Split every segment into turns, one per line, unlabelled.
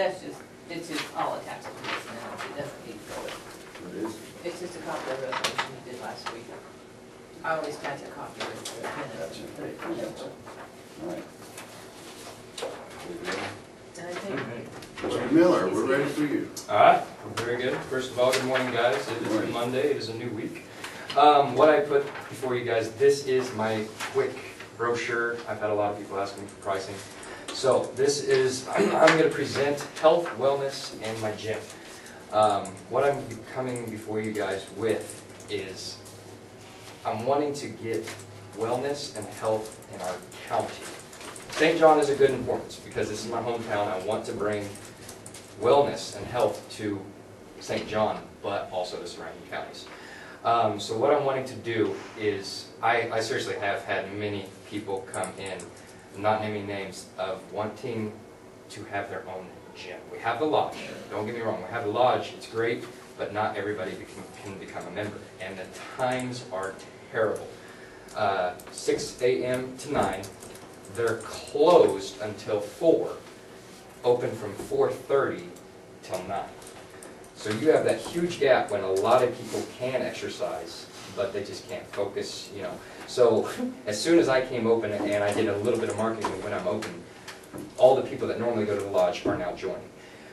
That's just, it's just all attached to this now, it doesn't need to go with.
What is it?
It's just a copy of the resolution you did last week. I always attach a copy of it to the minutes and put it in the paper.
All right.
And I think,
Mr. Miller, we're ready for you.
All right, very good. First of all, good morning, guys. It is Monday. It is a new week. What I put before you guys, this is my quick brochure. I've had a lot of people asking me for pricing. So this is, I'm going to present health, wellness, and my gym. What I'm coming before you guys with is I'm wanting to get wellness and health in our county. St. John is a good importance because this is my hometown. I want to bring wellness and health to St. John, but also the surrounding counties. So what I'm wanting to do is, I seriously have had many people come in, not naming names, of wanting to have their own gym. We have the lodge, don't get me wrong, we have the lodge, it's great, but not everybody can become a member. And the times are terrible. 6 a.m. to 9, they're closed until 4, open from 4:30 till 9. So you have that huge gap when a lot of people can exercise, but they just can't focus, you know. So as soon as I came open and I did a little bit of marketing when I'm open, all the people that normally go to the lodge are now joining.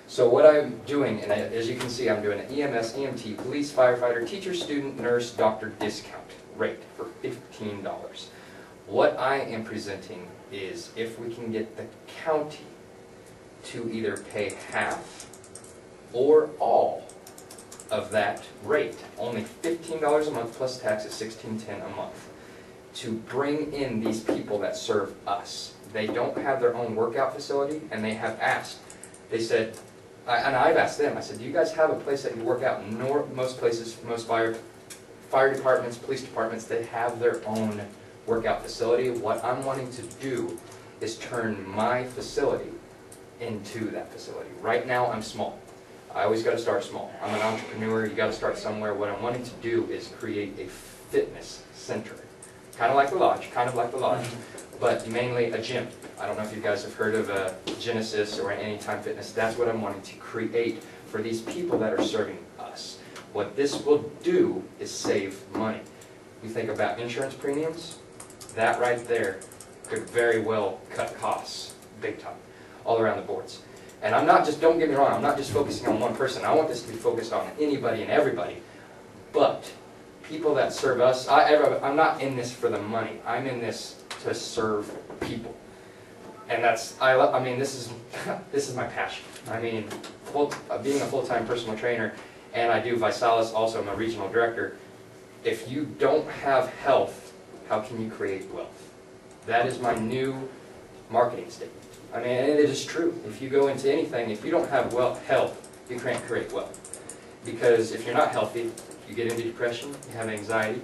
So what I'm doing, and as you can see, I'm doing an EMS, EMT, police, firefighter, teacher, student, nurse, doctor discount rate for $15. What I am presenting is if we can get the county to either pay half or all of that rate, only $15 a month plus tax is $16.10 a month, to bring in these people that serve us. They don't have their own workout facility, and they have asked. They said, and I've asked them, I said, do you guys have a place that you work out? Most places, most fire departments, police departments, they have their own workout facility. What I'm wanting to do is turn my facility into that facility. Right now, I'm small. I always got to start small. I'm an entrepreneur. You got to start somewhere. What I'm wanting to do is create a fitness center, kind of like the lodge, but mainly a gym. I don't know if you guys have heard of Genesis or Anytime Fitness. That's what I'm wanting to create for these people that are serving us. What this will do is save money. You think about insurance premiums, that right there could very well cut costs big time, all around the boards. And I'm not just, don't get me wrong, I'm not just focusing on one person. I want this to be focused on anybody and everybody. But people that serve us, I'm not in this for the money. I'm in this to serve people. And that's, I mean, this is my passion. I mean, being a full-time personal trainer, and I do Visalis, also I'm a regional director. If you don't have health, how can you create wealth? That is my new marketing statement. I mean, and it is true. If you go into anything, if you don't have health, you can't create wealth. Because if you're not healthy, you get into depression, you have anxiety.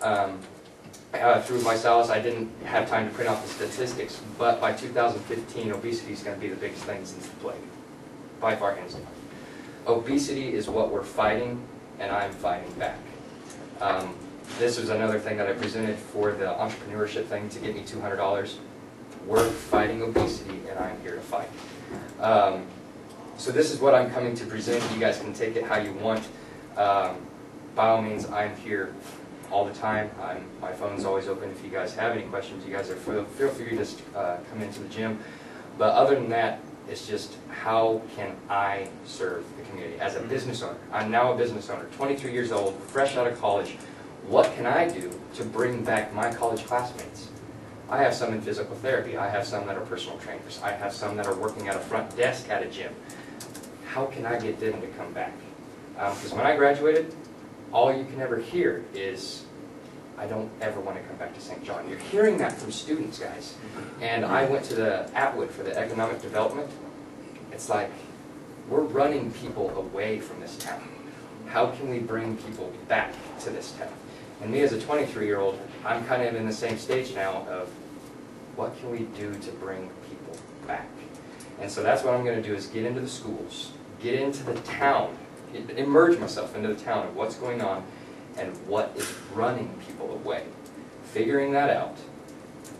Through Visalis, I didn't have time to print out the statistics, but by 2015, obesity is going to be the biggest thing since the plague. By far, hands down. Obesity is what we're fighting, and I'm fighting back. This was another thing that I presented for the entrepreneurship thing to get me $200. We're fighting obesity, and I'm here to fight. So this is what I'm coming to present. You guys can take it how you want. By all means, I'm here all the time. My phone's always open. If you guys have any questions, you guys are feel free to just come into the gym. But other than that, it's just how can I serve the community as a business owner. I'm now a business owner, 23 years old, fresh out of college. What can I do to bring back my college classmates? I have some in physical therapy. I have some that are personal trainers. I have some that are working at a front desk at a gym. How can I get them to come back? Because when I graduated, all you can ever hear is, I don't ever want to come back to St. John. You're hearing that from students, guys. And I went to the Atwood for the economic development. It's like, we're running people away from this town. How can we bring people back to this town? And me as a 23-year-old, I'm kind of in the same stage now of what can we do to bring people back? And so that's what I'm going to do is get into the schools, get into the town, immerse myself into the town of what's going on and what is running people away. Figuring that out,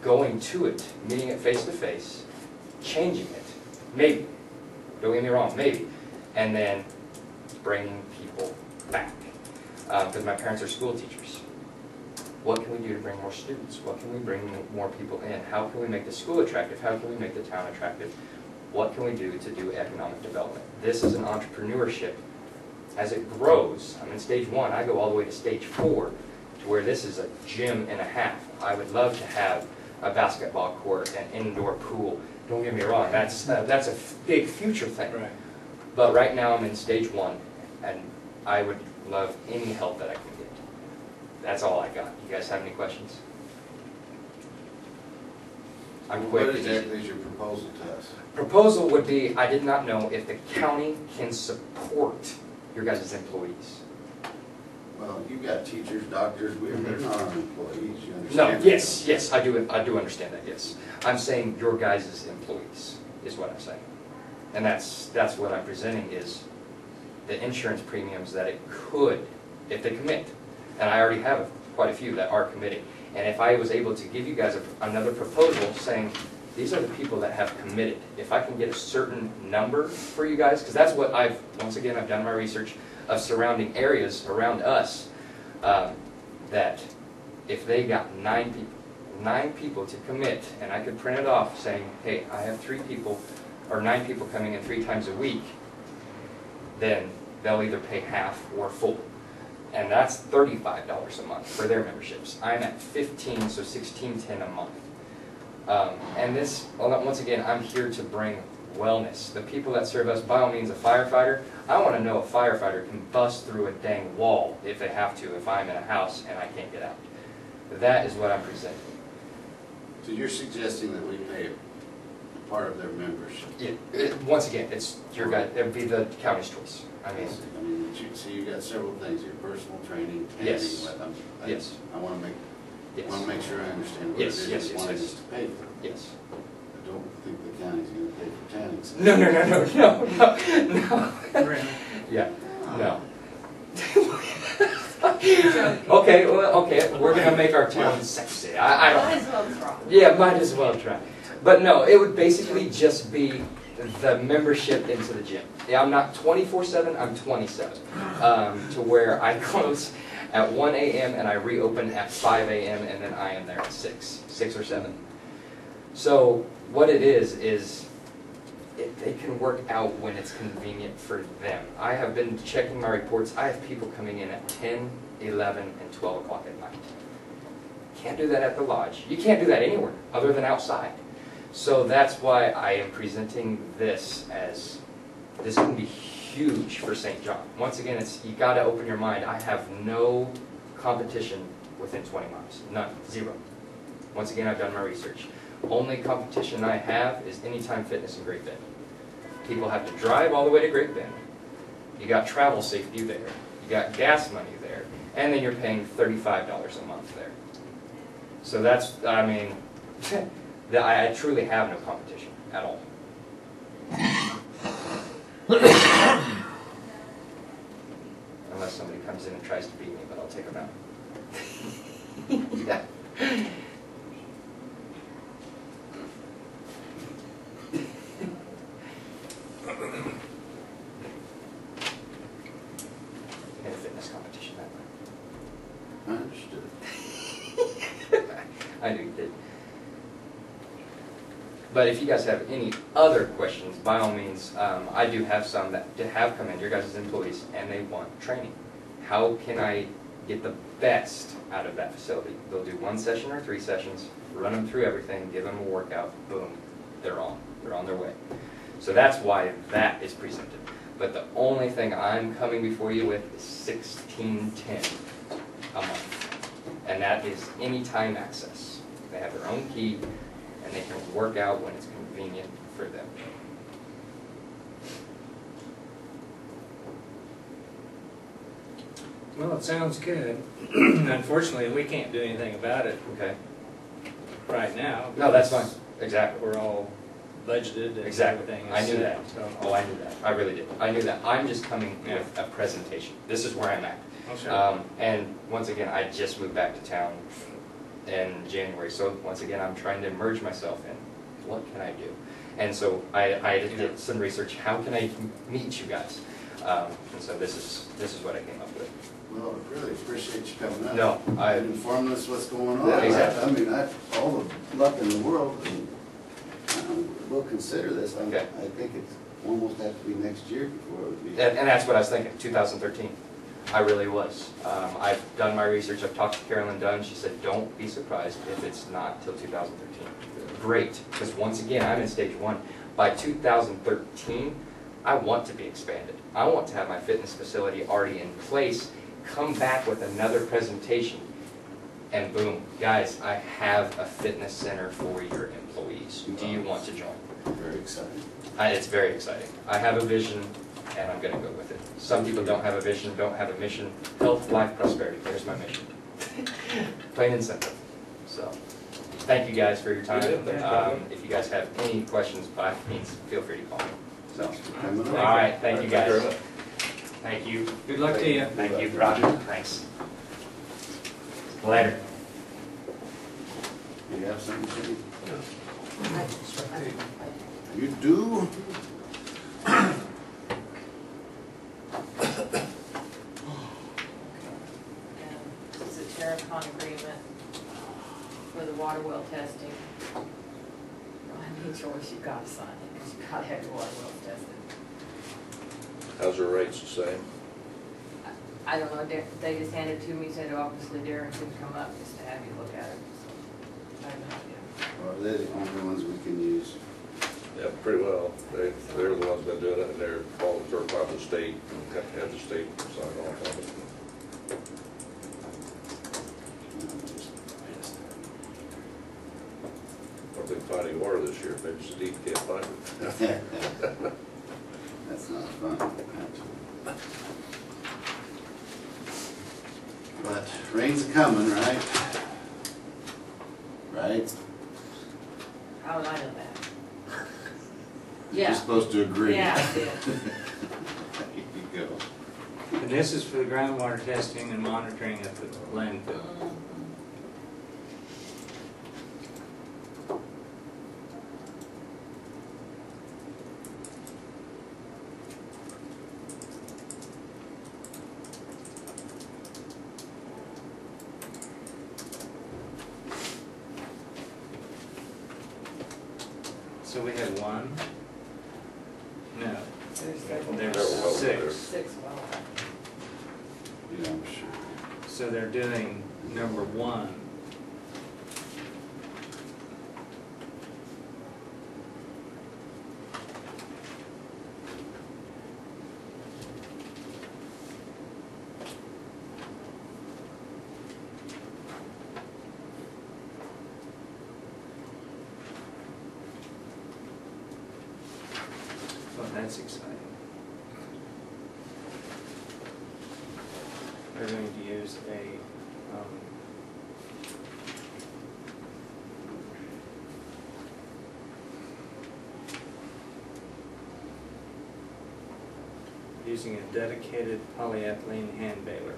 going to it, meeting it face to face, changing it. Maybe. don't get me wrong, maybe. And then bringing people back. Because my parents are school teachers. What can we do to bring more students? What can we bring more people in? How can we make the school attractive? How can we make the town attractive? What can we do to do economic development? This is an entrepreneurship. As it grows, I'm in stage 1, I go all the way to stage 4, to where this is a gym and a half. I would love to have a basketball court, an indoor pool. Don't get me wrong, that's a big future thing.
Right.
But right now I'm in stage 1, and I would love any help that I can get. That's all I got. You guys have any questions? I'm quick.
What exactly is your proposal to us?
Proposal would be, I did not know if the county can support your guys' employees.
Well, you've got teachers, doctors, they're not our employees, you understand?
No,
that?
yes, I do understand that, yes. I'm saying your guys' employees, is what I'm saying. And that's what I'm presenting is the insurance premiums that it could, if they commit. And I already have quite a few that are committing. And if I was able to give you guys another proposal saying, these are the people that have committed. If I can get a certain number for you guys, because that's what once again, I've done my research of surrounding areas around us, that if they got 9 people to commit, and I could print it off saying, hey, I have 3 people, or 9 people coming in 3 times a week, then they'll either pay half or full. And that's $35 a month for their memberships. I'm at 15, so $16.10 a month. And this, once again, I'm here to bring wellness. The people that serve us, by all means, a firefighter. I want to know a firefighter can bust through a dang wall if they have to, if I'm in a house and I can't get out. That is what I'm presenting.
So you're suggesting that we pay part of their membership?
Once again, it's your guy. It'd be the county's choice. I mean,
So you got several things here: personal training,
Yes. Yes.
I want to make.
yes.
I want to make sure I understand what
Yes,
it is
yes,
you
yes,
wanted
yes.
us to pay for.
Yes.
I don't think the county's going to pay for tannings.
No.
Really?
Yeah. No. Okay. Well, okay. We're gonna make our town sexy. I don't.
Might as well try.
Yeah, might as well try. But no, it would basically just be the membership into the gym. Yeah, I'm not 24/7, I'm 27. To where I close at 1 a.m. and I reopen at 5 a.m. and then I am there at 6 or 7. So what it is they can work out when it's convenient for them. I have been checking my reports. I have people coming in at 10, 11, and 12 o'clock at night. Can't do that at the lodge. You can't do that anywhere other than outside. So that's why I am presenting this as, this can be huge for St. John. Once again, you got to open your mind. I have no competition within 20 miles. None. 0. Once again, I've done my research. Only competition I have is Anytime Fitness in Great Bend. People have to drive all the way to Great Bend. You got travel safety there. You got gas money there. And then you're paying $35 a month there. So that's, I mean, I truly have no competition at all. Unless somebody comes in and tries to beat me, but I'll take them out. Yeah. In a fitness competition that way.
I understood.
I knew you did. But if you guys have any other questions, by all means, I do have some that have come in, your guys' employees, and they want training. How can I get the best out of that facility? They'll do 1 session or 3 sessions, run them through everything, give them a workout, boom, they're on their way. So that's why that is presented. But the only thing I'm coming before you with is $16.10 a month. And that is anytime access. They have their own key, and they can work out when it's convenient for them.
Well, it sounds good. Unfortunately, we can't do anything about it
Okay?
right now.
No, that's fine.
because
Exactly.
We're all budgeted and
Exactly.
everything.
I
is
knew
set,
that.
so.
Oh, I knew that. I really did. I knew that. I'm just coming
Yeah.
with a presentation. This is where I'm at.
Oh, sure.
And once again, I just moved back to town in January. So once again, I'm trying to immerse myself in what can I do. And so I did some research, how can I meet you guys? And so this is what I came up with.
Well, I really appreciate you coming up.
No,
And informing us what's going on.
Yeah, exactly.
I mean, all the luck in the world, and we'll consider this.
Okay.
I think it's almost have to be next year before it would be.
And that's what I was thinking, 2013. I really was. I've done my research, I've talked to Carolyn Dunn, she said, don't be surprised if it's not till 2013. Great, because once again, I'm in stage 1. By 2013, I want to be expanded. I want to have my fitness facility already in place, come back with another presentation, and boom, guys, I have a fitness center for your employees. Do you want to join?
Very exciting.
It's very exciting. I have a vision, and I'm gonna go with it. Some people don't have a vision, don't have a mission. Health, life, prosperity, there's my mission. Plain and simple. So, thank you guys for your time. If you guys have any questions, by all means, feel free to call me. So,
Thanks for coming
all
up.
right, thank you
Thank you very
guys.
much.
Thank you.
Good luck to you.
Thank you, Roger. Thanks. Later.
You have something to say?
I-
You do?
And this is a Terracon agreement for the water well testing. I need yours, you gotta sign it, because you gotta have your water well tested.
How's the rates the same?
I don't know, they just handed it to me, said obviously Darren could come up just to have you look at it, so I have no idea.
Well, they're the only ones we can use.
Yeah, pretty well. They're the ones that do it, and they're all certified by the state, and have to have the state sign off on it. I don't think finding water this year, maybe Steve can't find it.
That's not fun, actually. But rain's coming, right? Right?
How would I know that?
You're
Yeah,
supposed to agree.
yeah, I did.
There you go.
And this is for the groundwater testing and monitoring at the landfill. So we have one? No,
There's
there's six.
six wells.
Yeah, I'm sure.
So they're doing number one. Well, that's exciting. They're going to use a, using a dedicated polyethylene hand baler.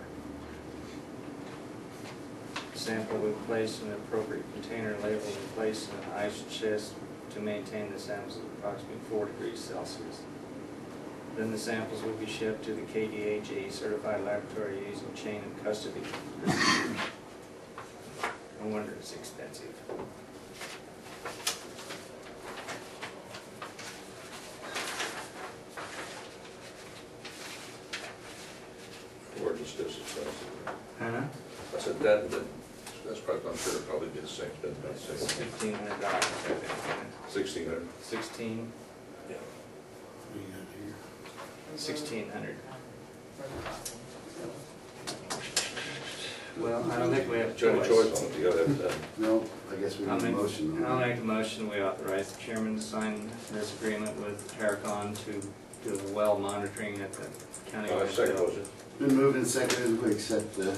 Sample will be placed in an appropriate container labeled and placed in an ice chest to maintain the samples at approximately 4 degrees Celsius. Then the samples will be shipped to the KDHE certified laboratory using chain of custody. No wonder it's expensive.
Or just this expensive.
Huh?
I said that's probably, I'm sure it'll probably be the same, but about the
It's
same.
$1,500, I think.
1,600.
16,
Yeah.
What do you got here?
1,600. Well, I don't think we have a
Got a
choice.
choice on it, you gotta have that.
No, I guess we
I'll
need a
make,
motion.
I'll make a motion, we authorize the chairman to sign this agreement with Terracon to do the well monitoring at the county.
Second
landfill.
motion.
Been moved and seconded, we accept the,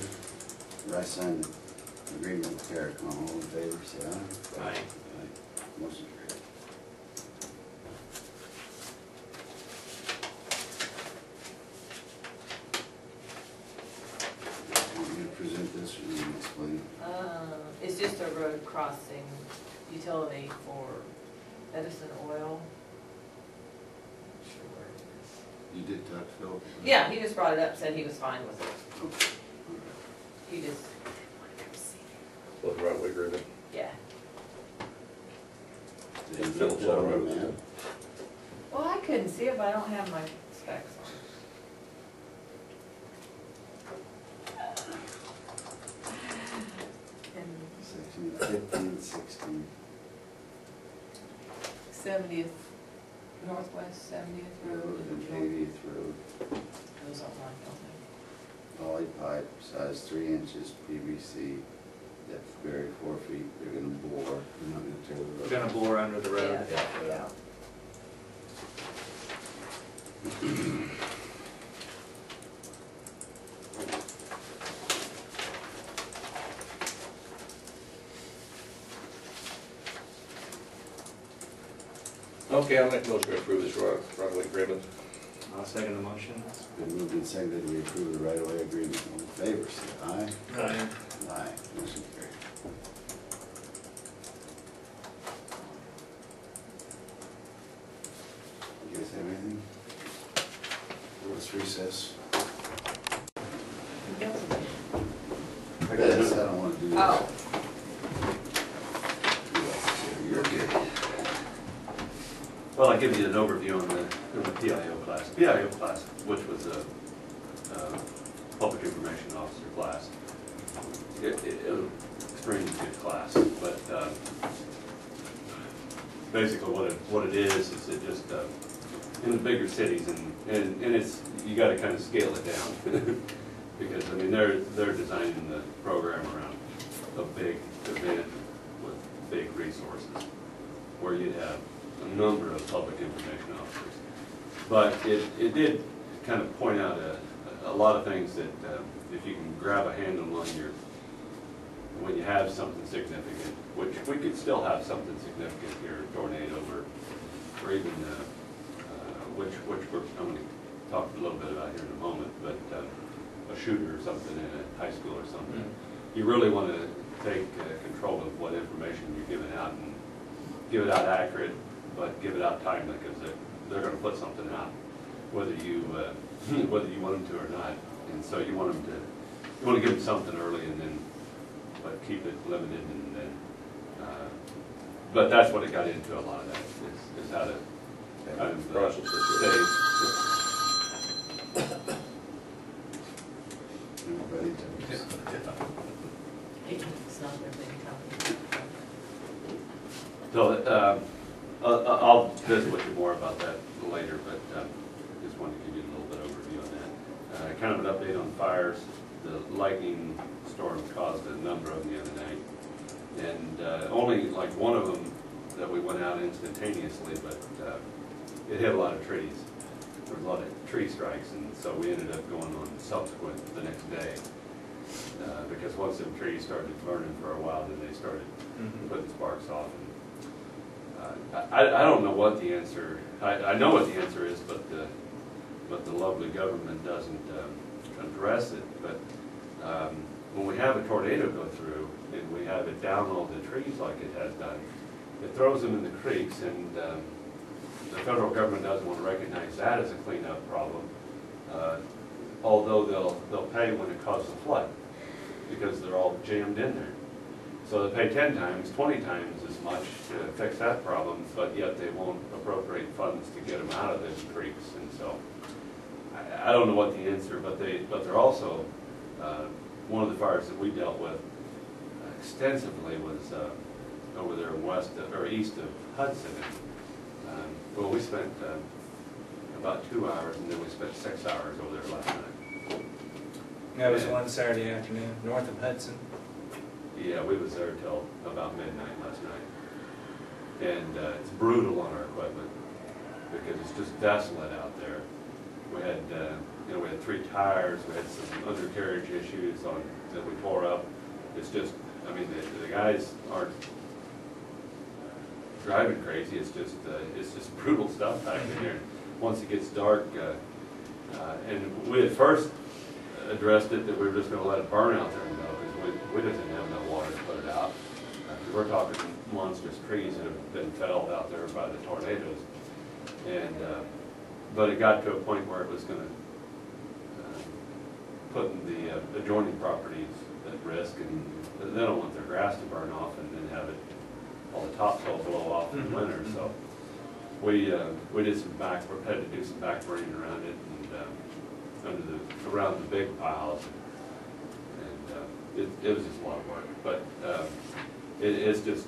I signed the agreement with Terracon. All in favor, say aye.
Aye.
Aye. Motion carried. Want me to present this or you want to explain it?
It's just a road crossing utility for Edison Oil. Not sure where it is.
You did talk to Phil?
Yeah, he just brought it up, said he was fine with it.
Okay.
He just,
Look right way agreement.
yeah.
Did you
Phil
get
said
that
right
on
with
the map?
it.
Well, I couldn't see it, but I don't have my specs on. And
Section 15, 16.
70th, Northwest 70th Road.
And 80th Road.
Those are mine, don't
Poly pipe, size 3 inches, PVC, depth buried 4 feet. They're gonna bore, they're not gonna tear the road.
We're gonna bore under the
they?
road.
Yeah.
Okay, I'll make a motion to approve this right-of-way agreement.
I'll second the motion.
Been moved and seconded, we approve the right-of-way agreement. All in favor, say aye.
Aye.
Aye. Motion carried. You guys have anything? Let's recess. Yes, I don't wanna do that.
Oh,
You're good.
Well, I'll give you an overview on the PIO class. PIO class, which was a public information officer class. It was an extremely good class, but basically what it is it just, in the bigger cities, and it's, you gotta kind of scale it down. Because, I mean, they're designing the program around a big event with big resources, where you'd have a number of public information officers. But it did kind of point out a lot of things that if you can grab a handle on when you have something significant, which we could still have something significant here, a tornado or even, which I'm going to talk a little bit about here in a moment, but a shooter or something in a high school or something. You really want to take control of what information you're giving out and give it out accurate, but give it out timely, because they're going to put something out, whether you want them to or not. And so you want to give them something early, and then but keep it limited, and then. But that's what it got into, a lot of that is how to kind of
Process it.
Everybody?
it's not their big company.
So I'll visit with you more about that later, but just wanted to give you a little bit of overview on that. Kind of an update on fires. The lightning storm caused a number of them the other night, and only like one of them that we went out instantaneously, but it hit a lot of trees. There was a lot of tree strikes, and so we ended up going on subsequent the next day, because once them trees started burning for a while, then they started putting sparks off. And I don't know what the answer. I know what the answer is, but the lovely government doesn't address it. But when we have a tornado go through and we have it down all the trees like it has done, it throws them in the creeks, and the federal government doesn't want to recognize that as a cleanup problem, although they'll pay when it causes a flood, because they're all jammed in there. So they pay 10 times, 20 times as much to fix that problem, but yet they won't appropriate funds to get them out of those creeks. And so I don't know what the answer, but they're also, one of the fires that we dealt with extensively was over there west or east of Hudson. Well, we spent about 2 hours, and then we spent 6 hours over there last night.
That was one Saturday afternoon, north of Hudson.
Yeah, we was there till about midnight last night. And it's brutal on our equipment, because it's just desolate out there. We had, we had 3 tires, we had some undercarriage issues that we tore up. It's just, I mean, the guys aren't driving crazy, it's just brutal stuff back in here. Once it gets dark, and we at first addressed it that we were just going to let it burn out there and go, because we just didn't have enough water to put it out. We're talking monstrous trees that have been felled out there by the tornadoes. And, but it got to a point where it was gonna put the adjoining properties at risk, and they don't want their grass to burn off and then have it, all the topsoil blow off in the winter. So we did some had to do some back burning around it and around the big piles. And it was just a lot of work. But it's just,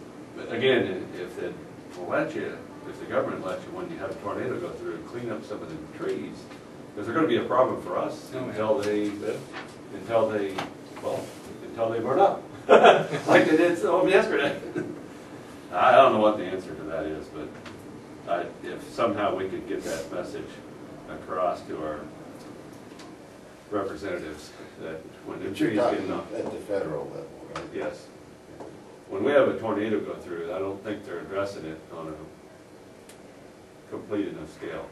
again, if it will let you, if the government lets you, when you have a tornado go through and clean up some of the trees, because they're going to be a problem for us until they burn up, like they did yesterday. I don't know what the answer to that is, but if somehow we could get that message across to our representatives that when the trees get knocked
at the federal level, right?
Yes. When we have a tornado go through, I don't think they're addressing it on a complete enough scale.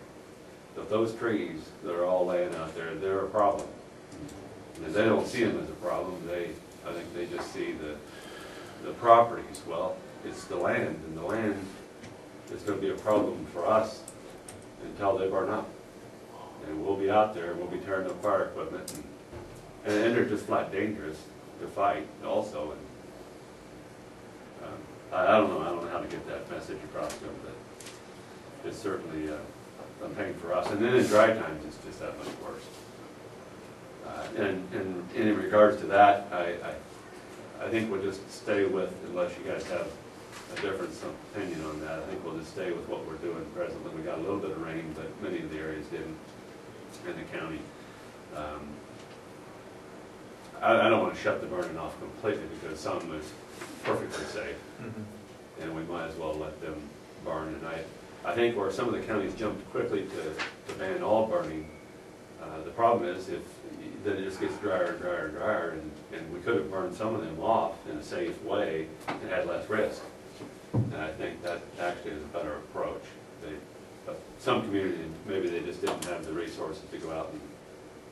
But those trees that are all laying out there, they're a problem. And they don't see them as a problem. I think they just see the properties. Well, it's the land, and the land is going to be a problem for us until they burn up. And we'll be out there, and we'll be tearing up fire equipment, and they're just flat dangerous to fight also. And I don't know how to get that message across to them, but it's certainly a pain for us. And then in dry times, it's just that much worse. And in regards to that, I think we'll just stay with, unless you guys have a different opinion on that, I think we'll just stay with what we're doing presently. We got a little bit of rain, but many of the areas didn't in the county. I don't want to shut the burning off completely, because some is perfectly safe, and we might as well let them burn. And I think where some of the counties jumped quickly to ban all burning, the problem is then it just gets drier and drier and drier, and we could have burned some of them off in a safe way and had less risk. And I think that actually is a better approach. Some communities, maybe they just didn't have the resources to go out and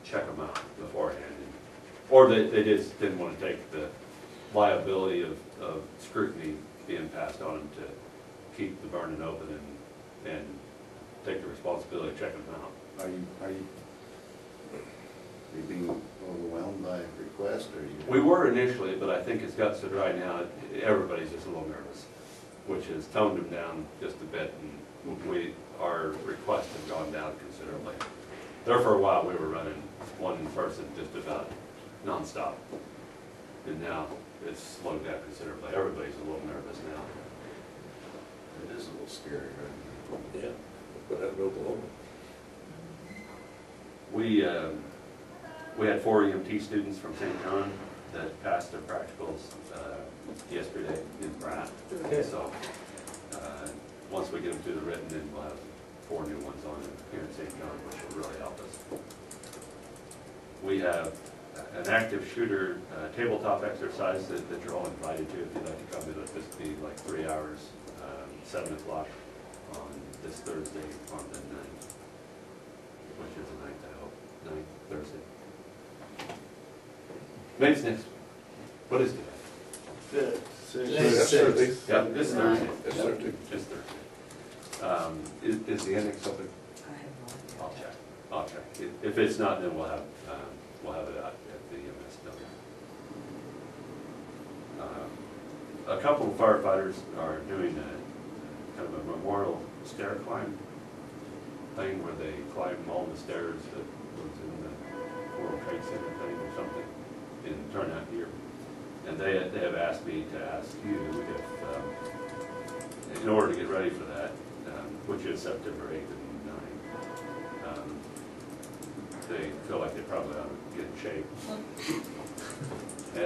check them out beforehand, or they just didn't want to take the liability of scrutiny being passed on them to keep the burning open and take the responsibility of checking them out.
Are you being overwhelmed by requests, or you?
We were initially, but I think it's got so dry now, everybody's just a little nervous, which has toned them down just a bit, and our requests have gone down considerably. There for a while, we were running one person just about nonstop, and now it's slowed down considerably. Everybody's a little nervous now.
It is a little scary, right?
Yeah, but that Oklahoma.
We had 4 EMT students from St. John that passed their practicals yesterday in Pratt. So once we get them through the written, then we'll have 4 new ones on here in St. John, which will really help us. We have an active shooter tabletop exercise that you're all invited to if you'd like to come. It'll just be like 3 hours, 7 o'clock on this Thursday on the 9th, which is the 9th, I hope, 9th Thursday. Maybe it's next week. What is today?
Thursday.
Yeah, this Thursday.
It's Thursday.
Just Thursday. Is the annex open?
I have no idea.
I'll check. If it's not, then we'll have it out at the EMS building. A couple of firefighters are doing kind of a memorial stair climb thing where they climb all the stairs that was in the World Trade Center thing or something in turnout gear. And they have asked me to ask you if, in order to get ready for that, which is September 8th and 9th, they feel like they probably ought to get in shape.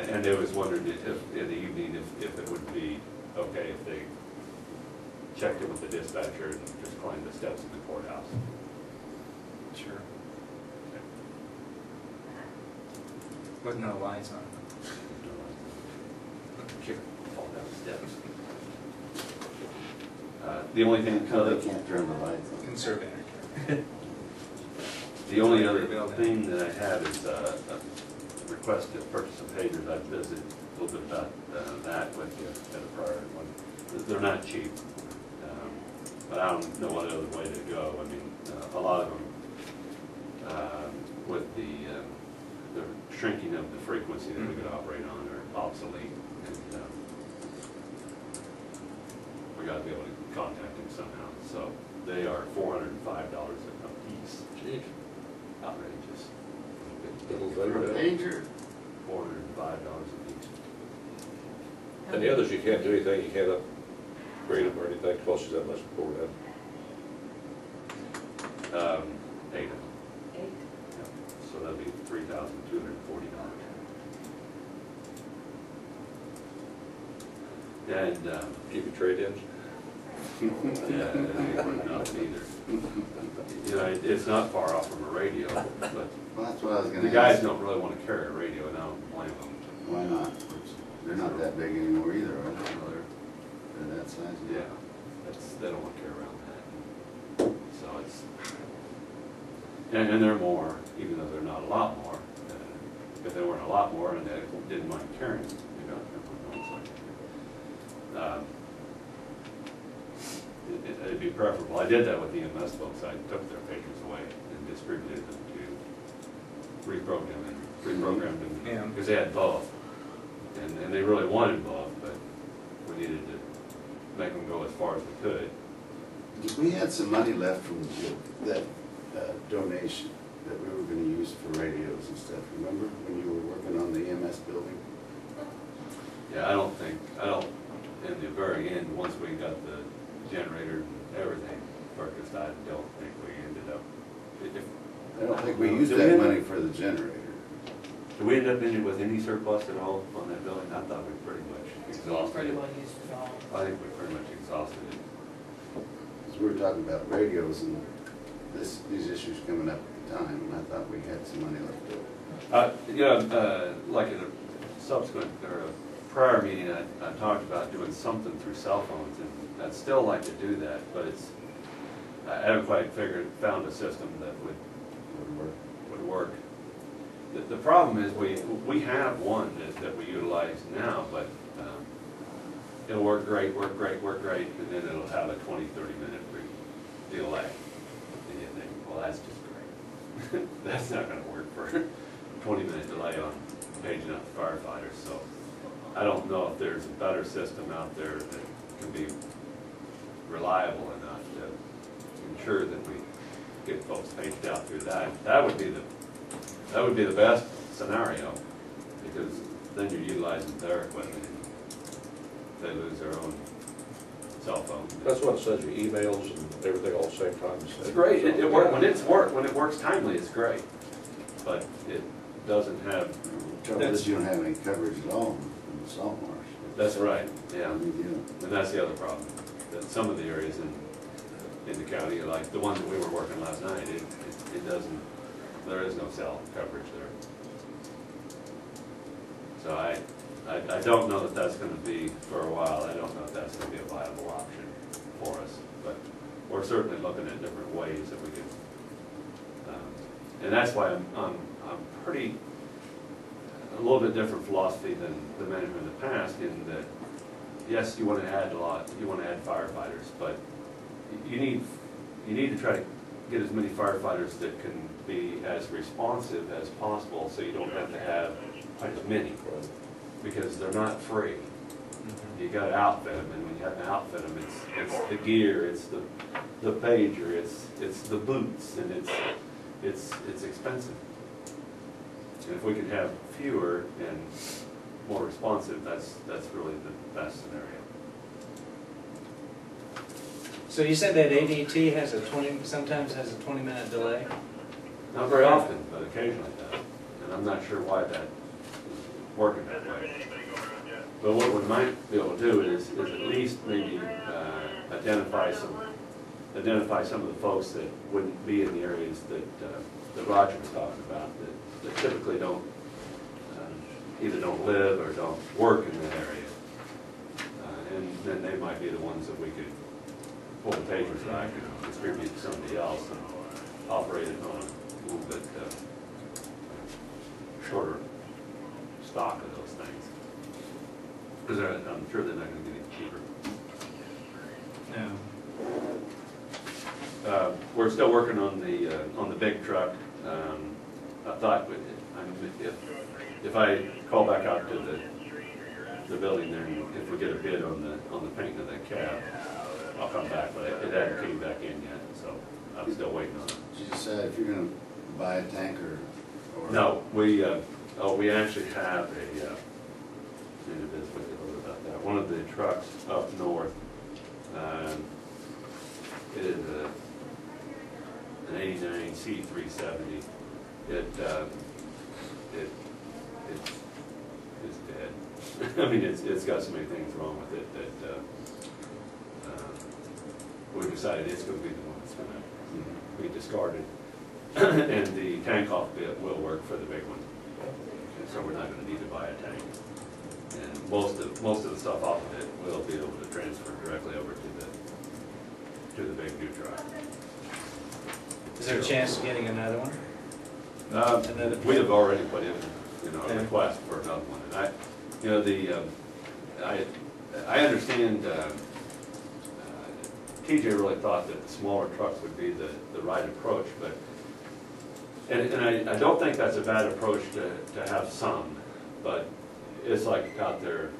And they was wondering if in the evening if it would be okay if they checked in with the dispatcher and just climbed the steps in the courthouse.
Sure. With no lights on.
Sure. Fall down the steps. The only thing,
No, they can't turn the lights on.
Conserve energy.
the only other thing that I have is a request to purchase some pagers. I've visited a little bit about that with you at a prior one. they're not cheap. But I don't know what other way to go. I mean, a lot of them, with the shrinking of the frequency that we could operate on are obsolete. And we gotta be able to contact them somehow. So they are $405 a piece.
Gee,
Outrageous.
little better.
Danger.
$405 a piece.
And the others, you can't do anything, you can't upgrade them or anything, costs you that much before that.
8 of them.
8.
Yeah. So that'd be $3,240. And,
Give you trade-ins?
yeah, it ain't worth nothing either. You know, it's not far off from a radio, but
Well, that's what I was gonna
the
ask.
guys don't really want to carry a radio, and I don't blame them.
Why not? They're not that big anymore either, are
You
they?
know,
They're that size?
yeah, they don't want to carry around that. So it's, and they're more, even though they're not a lot more. If they weren't a lot more and they didn't mind carrying, you know, it's like, it'd be preferable. I did that with the EMS folks. I took their pagers away and distributed them to reprogrammed them.
Yeah.
Because they had both. And they really wanted both, but we needed to make them go as far as we could.
We had some money left from that donation that we were gonna use for radios and stuff. Remember when you were working on the EMS building?
Yeah, in the very end, once we got the generator and everything purchased, I don't think we ended up.
I don't think we used
Did we
that
end up-
money for the generator.
Did we end up with any surplus at all on that building? I thought we pretty much exhausted
Pretty
it.
well used it all.
I think we pretty much exhausted it.
Because we were talking about radios and these issues coming up at the time, and I thought we had some money left over.
Like in a subsequent, or a prior meeting, I talked about doing something through cell phones, and I'd still like to do that, but I haven't quite found a system that would work. The problem is we have one that we utilize now, but it'll work great, and then it'll have a 20-30 minute delay. And you think, well, that's just great. That's not gonna work for a 20-minute delay on paging up firefighters, so I don't know if there's a better system out there that can be reliable enough to ensure that we get folks paged out through that. That would be the best scenario, because then you're utilizing their equipment and they lose their own cell phone.
That's what sends you emails and everything all at the same time.
It's great. When it works timely, it's great, but it doesn't have.
Trouble is you don't have any coverage at all in the salt marsh.
That's right. Yeah,
I mean, you
and that's the other problem. That some of the areas in the county, like the one that we were working last night, it doesn't. There is no cell coverage there. So I don't know that that's going to be for a while. I don't know if that's going to be a viable option for us. But we're certainly looking at different ways that we could. And that's why I'm pretty a little bit different philosophy than the management in the past. In that, yes, you want to add a lot. You want to add firefighters, but you need to try to get as many firefighters that can be as responsive as possible, so you don't have to have quite as many, because they're not free. You got to outfit them, and when you have to outfit them, it's the gear, it's the pager, it's the boots, and it's expensive. And if we could have fewer and more responsive, that's really the best scenario.
So you said that ADT has sometimes has a 20-minute delay?
Not very often, but occasionally it does. And I'm not sure why that is working that way. But what we might be able to do is at least maybe identify some of the folks that wouldn't be in the areas that Roger was talking about, that typically don't either don't live or don't work in that area. And then they might be the ones that we could pull the pagers back and distribute to somebody else and operate it on a little bit shorter stock of those things. Because I'm sure they're not going to get any cheaper. we're still working on the big truck. I thought if I call back out to the building there, and if we get a bid on the paint of that cab, I'll come back, but it hasn't came back in yet, so I'm still waiting on it.
Did you decide if you're gonna buy a tanker or?
No, we actually have need to visit with you a little bit about that. One of the trucks up north, it is an '89 C370. It's dead. I mean, it's got so many things wrong with it that we decided it's going to be the one that's going to be discarded. And the tank off bit will work for the big one. And so we're not going to need to buy a tank. And most of the stuff off of it we'll be able to transfer directly over to the big new truck.
Is there a chance of getting another one?
We have already put in, a request for another one. And I understand. TJ really thought that smaller trucks would be the right approach, but and I don't think that's a bad approach to have some, but it's like out there,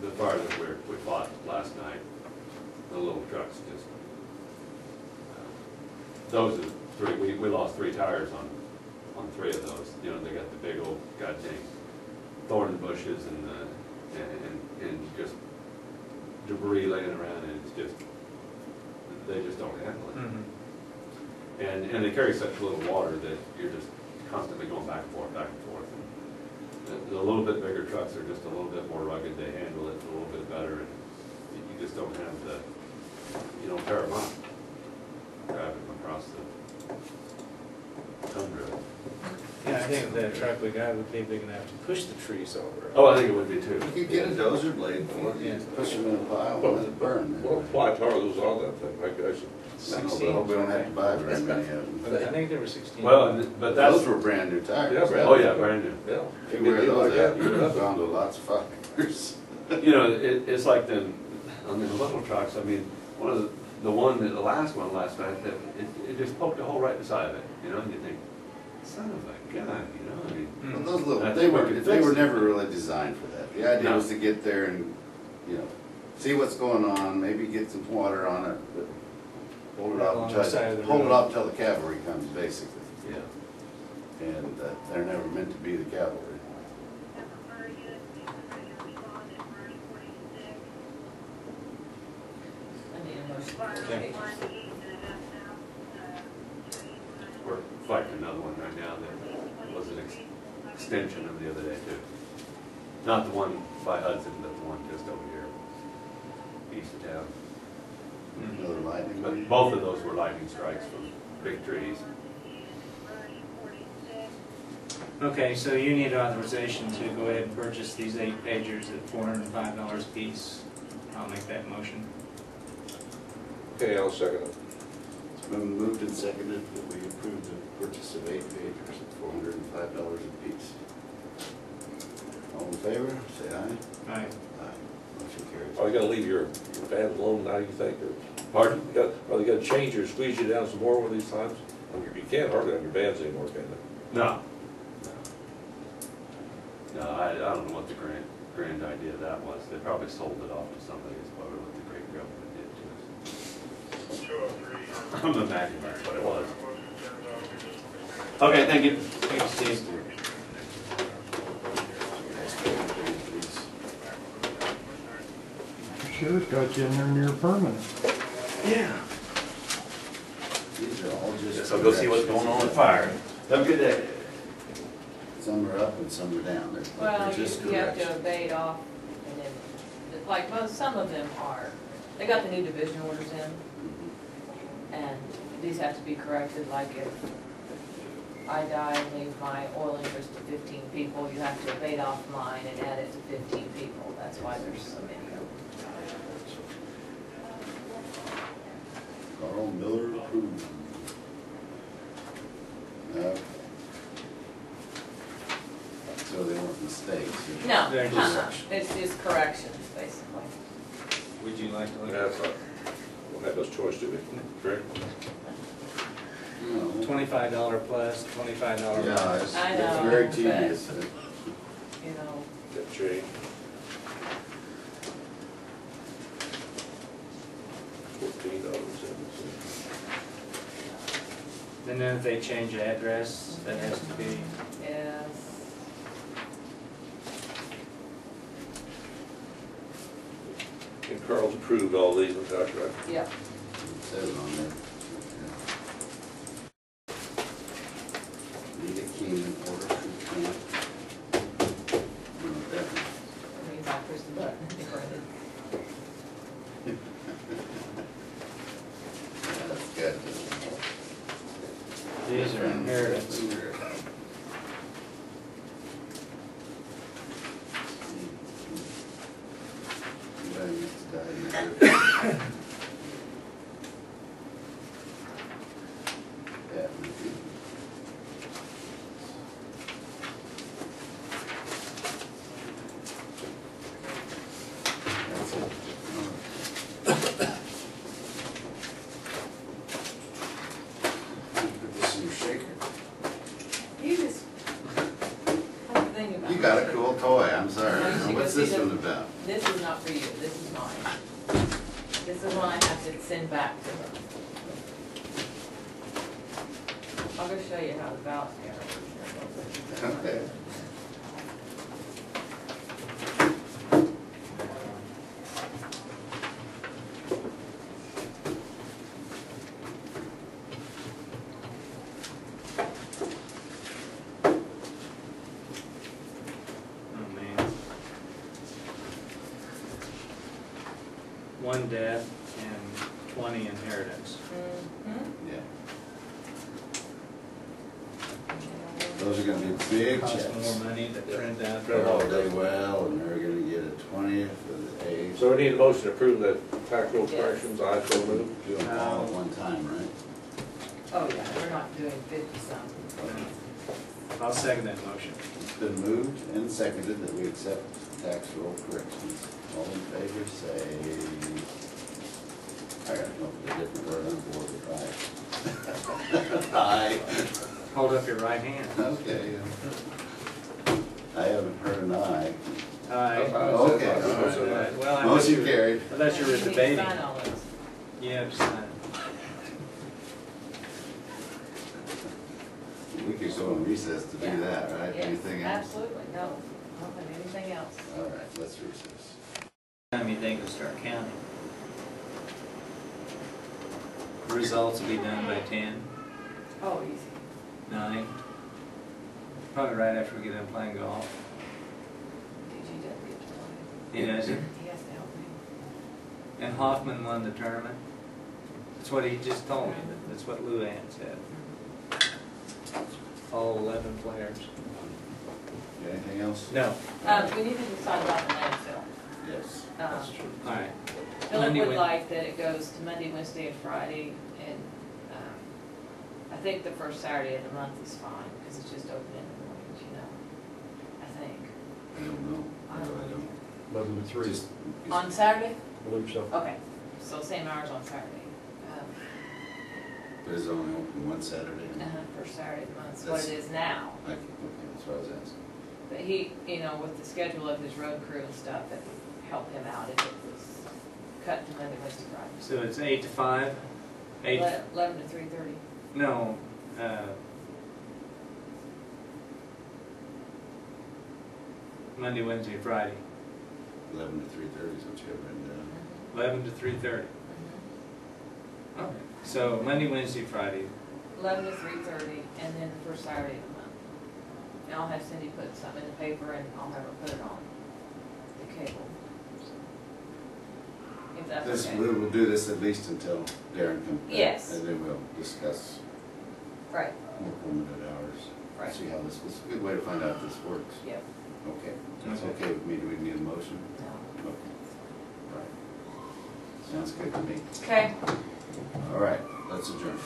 the fire that we fought last night, the little trucks just, those are three, we lost 3 tires on 3 of those. They got the big old goddamn thorn bushes and just debris laying around, and it's just, they just don't handle it.
Mm-hmm.
And they carry such little water that you're just constantly going back and forth, back and forth. And the little bit bigger trucks are just a little bit more rugged. They handle it a little bit better, and you just don't have you don't tear them up, driving them across the tundra.
Yeah, I think the truck we got would be big enough to push the trees over.
Oh, I think it would be too.
You could get a dozer blade for it, you push them in a pile and let it burn.
What ply tar those on that thing? I should.
I hope we don't have to buy very many of them.
But I think there were 16.
Well, but that's,
Those were brand new tires.
Yeah, brand
oh yeah, brand new.
Yeah.
If you wear those out, you're gone to lots of fires.
It's like the little trucks. I mean, the last one last night, that it just poked a hole right beside of it. And you think, son of a gun, I mean.
Well, those little,
I
they
think we
were,
could
they
fix
were
it.
never really designed for that. The idea
No.
was to get there and, see what's going on, maybe get some water on it, but hold it
Right
off
along
until,
the side of the
hold it
road.
off till the cavalry comes, basically.
Yeah.
And they're never meant to be the cavalry.
I need a motion for the
Okay.
pages.
We're fighting another one right now that was an extension of the other day too. Not the one by Hudson, but the one just over here, east of town.
Another lightning.
But both of those were lightning strikes from big trees.
Okay, so you need authorization to go ahead and purchase these 8 pagers at $405 a piece. I'll make that motion.
Okay, I'll second it.
It's been moved and seconded that we approve the purchase of 8 pagers at $405 a piece. All in favor, say aye.
All right.
Aye. Motion carries.
Are you gonna leave your fans alone now, you think, or?
Pardon?
Are they gonna change or squeeze you down some more one of these times? I mean, you can't hardly have your bands anymore, can you?
No. No, I don't know what the grand idea of that was. They probably sold it off to somebody, is probably what the great government did to us. I'm imagining that's what it was. Okay, thank you.
Thanks, Steve.
Sure, it's got you in there near permanent.
Yeah.
These are all just.
Guess I'll go see what's going on with fire. Have a good day.
Some are up and some are down.
Well,
They're just
you have to
corrections.
abate off, and then, like, some of them are, they got the new division orders in,
Mhm.
and these have to be corrected, like if I die and leave my oil interest to 15 people, you have to abate off mine and add it to 15 people. That's why there's so many of them.
Carl Miller approved. No. So they weren't mistakes.
No,
They're just-
it's just corrections, basically.
Would you like to look
Yeah,
at
that's not, we'll have those choice, do we? Correct?
No.
$25 plus, $25
Yeah,
minus.
it's
I know,
very
but-
tedious.
You know,
That change. 14.07.
And then if they change the address, that has to be,
yes.
And Carl's approved all these, with that, right?
Yep.
It says on there. Need a key in order to count.
That means I push the button and it printed.
That's good.
these are inheritance.
Somebody needs to die in there. Yeah, maybe. That's it. Put this in your shaker.
You just have to think about it.
You got a cool toy, I'm sorry.
No, you should go
What's
see
this
the-
one about?
This is not for you, this is mine. This is one I have to send back to her. I'll go show you how the valve scanner works.
Okay.
Oh, man. One death and 20 inheritance.
Mhm.
Yeah. Those are gonna be big
Costs
checks.
more money to print out.
They're all day well, and they're gonna get a 20th of the eighth.
So we need a motion to approve the tax roll
Yes.
corrections, I so move.
Do them all at one time, right?
Oh, yeah, we're not doing 50-something.
I'll second that motion.
It's been moved and seconded that we accept tax roll corrections. All in favor, say, I gotta come up with a different word on board with aye. Aye.
Hold up your right hand.
Okay. I haven't heard an aye.
Aye.
Okay.
All right. Well, I thought
Motion
you were-
carried.
I thought you were
need to
debating.
sign all those.
Yeah, sign.
We could go in recess to do
Yeah.
that, right?
Yes,
Anything else?
Absolutely, no, nothing, anything else.
All right, let's recess.
Time you think will start counting? Results will be done by 10,
Oh, easy.
9. Probably right after we get done playing golf.
DG doesn't get to play.
He doesn't.
He has to help me.
And Hoffman won the tournament. That's what he just told me. That's what Luann said. All 11 players.
Anything else?
No.
We need to decide about the landfill.
Yes,
Um,
that's true.
All right.
Philip
Monday,
would
Wed-
like that it goes to Monday, Wednesday, and Friday, and I think the first Saturday of the month is fine, because it's just open in the mornings, you know, I think.
I don't know.
I don't
I don't.
11 to 3,
Just-
On Saturday?
I believe so.
Okay, so same hours on Saturday.
But it's only open one Saturday?
First Saturday of the month is what it is now.
Okay, that's what I was asking.
But he, you know, with the schedule of his road crew and stuff, that would help him out if it was cut to Monday, Wednesday, Friday.
So it's 8 to 5? 8 to
11 to 3:30.
No, Monday, Wednesday, Friday,
11 to 3:30 is what you have written down.
11 to 3:30. Okay. So Monday, Wednesday, Friday.
11 to 3:30, and then the first Saturday of the month. And I'll have Cindy put something in the paper, and I'll have her put it on the cable. If that's
This,
okay.
we will do this at least until Darren comes back.
Yes.
And then we'll discuss
Right,
more permanent hours.
Right.
See how this is a good way to find out if this works.
yep,
Okay, that's
Okay.
okay with me. Do we need a motion?
no.
Okay. Right. Sounds good to me.
Okay.
All right, let's adjourn.